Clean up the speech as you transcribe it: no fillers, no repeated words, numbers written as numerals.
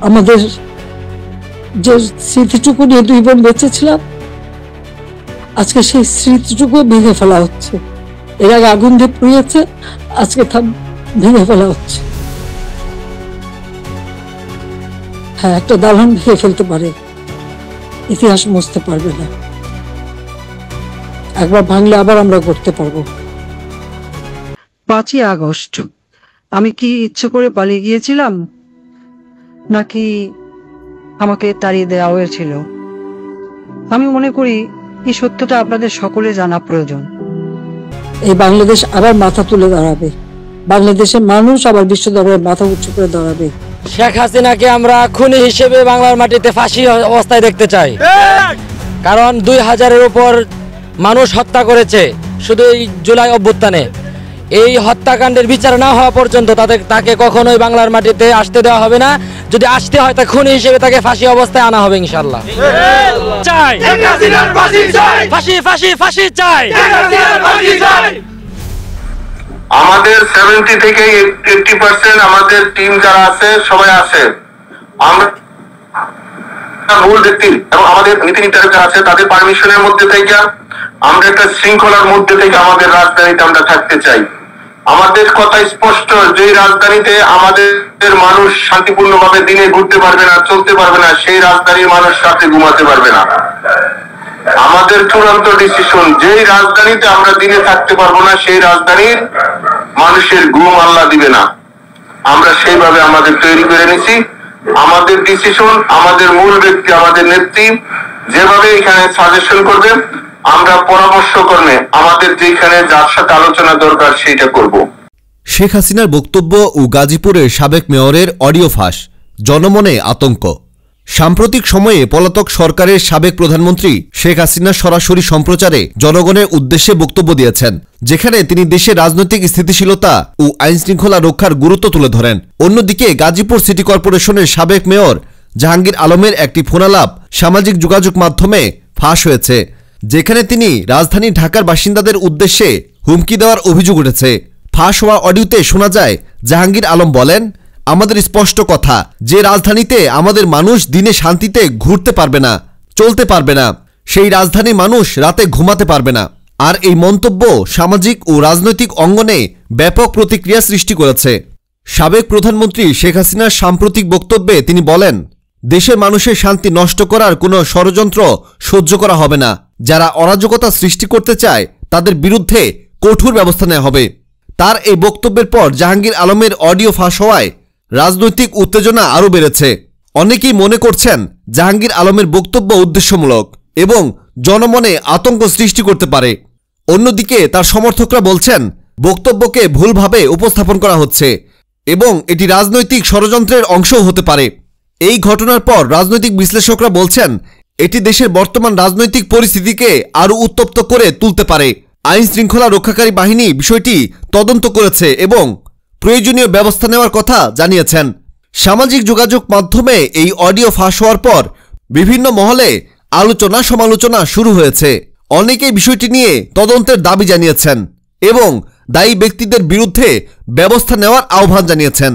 আমাদের যে স্মৃতিটুকু নিয়ে দুই বোন বেঁচেছিলাম, আজকে সেই স্মৃতিটুকু ভেঙে ফেলা হচ্ছে। এর আগে আগুন দিয়ে পুড়িয়েছে, আজকে তা ভেঙে ফেলা হচ্ছে। হ্যাঁ, একটা দালান ভেঙে ফেলতে পারে, ইতিহাস মুছতে পারবে না। একবার ভাঙলে আবার আমরা করতে পারবো। 5ই আগস্ট আমি কি ইচ্ছে করে পালিয়ে গিয়েছিলাম, নাকি আমাকে তাড়িয়ে দেওয়া হয়েছিল? আমি মনে করি এই সত্যটা আপনাদের সকলে জানা প্রয়োজন। এই বাংলাদেশ আবার মাথা তুলে দাঁড়াবে, বাংলাদেশের মানুষ আবার বিশ্ব দরবারে মাথা উঁচু করে দাঁড়াবে। শেখ হাসিনাকে আমরা খুনি হিসেবে বাংলার মাটিতে ফাঁসি অবস্থায় দেখতে চাই। কারণ 2000-এর উপর মানুষ হত্যা করেছে শুধু এই জুলাই অভ্যুত্থানে। এই হত্যাকাণ্ডের বিচার না হওয়া পর্যন্ত তাকে কখনোই বাংলার মাটিতে আসতে দেওয়া হবে না। যদি আসতে হয় তা খুনি হিসেবে তাকে ফাঁসি অবস্থায় আনা হবে ইনশাআল্লাহ। চাই ফাঁসি ফাঁসি ফাঁসি চাই। আমাদের 70 থেকে 80% আমাদের টিম যারা আছে সবাই আছে। আমরা মূল ব্যক্তি এবং আমাদের নীতি নির্ধারক যারা আছে তাদের পারমিশনের মধ্যে থেকে আমরা একটা শৃঙ্খলার মধ্যে থেকে আমাদের রাজধানীতে আমরা থাকতে চাই। আমাদের কথা স্পষ্ট, যে রাজধানীতে আমাদের মানুষ শান্তিপূর্ণভাবে দিনে ঘুরতে পারবে না, চলতে পারবে না, সেই রাজধানীর মানুষ রাতে ঘুমাতে পারবে না। আমাদের চূড়ান্ত ডিসিশন, যেই রাজধানীতে আমরা দিনে থাকতে পারবো না, সেই রাজধানীর মানুষের ঘুম আল্লাহ দিবে না। আমরা সেইভাবে আমাদের তৈরি করে নিছি। আমাদের ডিসিশন, আমাদের মূল ব্যক্তি, আমাদের নেত্রী যেভাবে এখানে সাজেশন করবে, আমরা পরামর্শ করবে, আমাদের যেখানে যার সাথে আলোচনা দরকার সেইটা করব। শেখ হাসিনার বক্তব্য ও গাজীপুরের সাবেক মেয়রের অডিও ফাঁস, জনমনে আতঙ্ক। সাম্প্রতিক সময়ে পলাতক সরকারের সাবেক প্রধানমন্ত্রী শেখ হাসিনা সরাসরি সম্প্রচারে জনগণের উদ্দেশ্যে বক্তব্য দিয়েছেন, যেখানে তিনি দেশের রাজনৈতিক স্থিতিশীলতা ও আইনশৃঙ্খলা রক্ষার গুরুত্ব তুলে ধরেন। অন্যদিকে গাজীপুর সিটি কর্পোরেশনের সাবেক মেয়র জাহাঙ্গীর আলমের একটি ফোনালাপ সামাজিক যোগাযোগ মাধ্যমে ফাঁস হয়েছে, যেখানে তিনি রাজধানী ঢাকার বাসিন্দাদের উদ্দেশ্যে হুমকি দেওয়ার অভিযোগ উঠেছে। ফাঁস হওয়া অডিওতে শোনা যায় জাহাঙ্গীর আলম বলেন, আমাদের স্পষ্ট কথা যে রাজধানীতে আমাদের মানুষ দিনে শান্তিতে ঘুরতে পারবে না, চলতে পারবে না, সেই রাজধানী মানুষ রাতে ঘুমাতে পারবে না। আর এই মন্তব্য সামাজিক ও রাজনৈতিক অঙ্গনে ব্যাপক প্রতিক্রিয়া সৃষ্টি করেছে। সাবেক প্রধানমন্ত্রী শেখ হাসিনার সাম্প্রতিক বক্তব্যে তিনি বলেন, দেশের মানুষের শান্তি নষ্ট করার কোনো ষড়যন্ত্র সহ্য করা হবে না। যারা অরাজকতা সৃষ্টি করতে চায় তাদের বিরুদ্ধে কঠোর ব্যবস্থা নেওয়া হবে। তার এই বক্তব্যের পর জাহাঙ্গীর আলমের অডিও ফাঁস হওয়ায় রাজনৈতিক উত্তেজনা আরও বেড়েছে। অনেকেই মনে করছেন জাহাঙ্গীর আলমের বক্তব্য উদ্দেশ্যমূলক এবং জনমনে আতঙ্ক সৃষ্টি করতে পারে। অন্যদিকে তার সমর্থকরা বলছেন বক্তব্যকে ভুলভাবে উপস্থাপন করা হচ্ছে এবং এটি রাজনৈতিক ষড়যন্ত্রের অংশও হতে পারে। এই ঘটনার পর রাজনৈতিক বিশ্লেষকরা বলছেন এটি দেশের বর্তমান রাজনৈতিক পরিস্থিতিকে আরও উত্তপ্ত করে তুলতে পারে। আইন শৃঙ্খলা রক্ষাকারী বাহিনী বিষয়টি তদন্ত করেছে এবং প্রয়োজনীয় ব্যবস্থা নেওয়ার কথা জানিয়েছেন। সামাজিক যোগাযোগ মাধ্যমে এই অডিও ফাঁস হওয়ার পর বিভিন্ন মহলে আলোচনা সমালোচনা শুরু হয়েছে। অনেকেই বিষয়টি নিয়ে তদন্তের দাবি জানিয়েছেন এবং দায়ী ব্যক্তিদের বিরুদ্ধে ব্যবস্থা নেওয়ার আহ্বান জানিয়েছেন।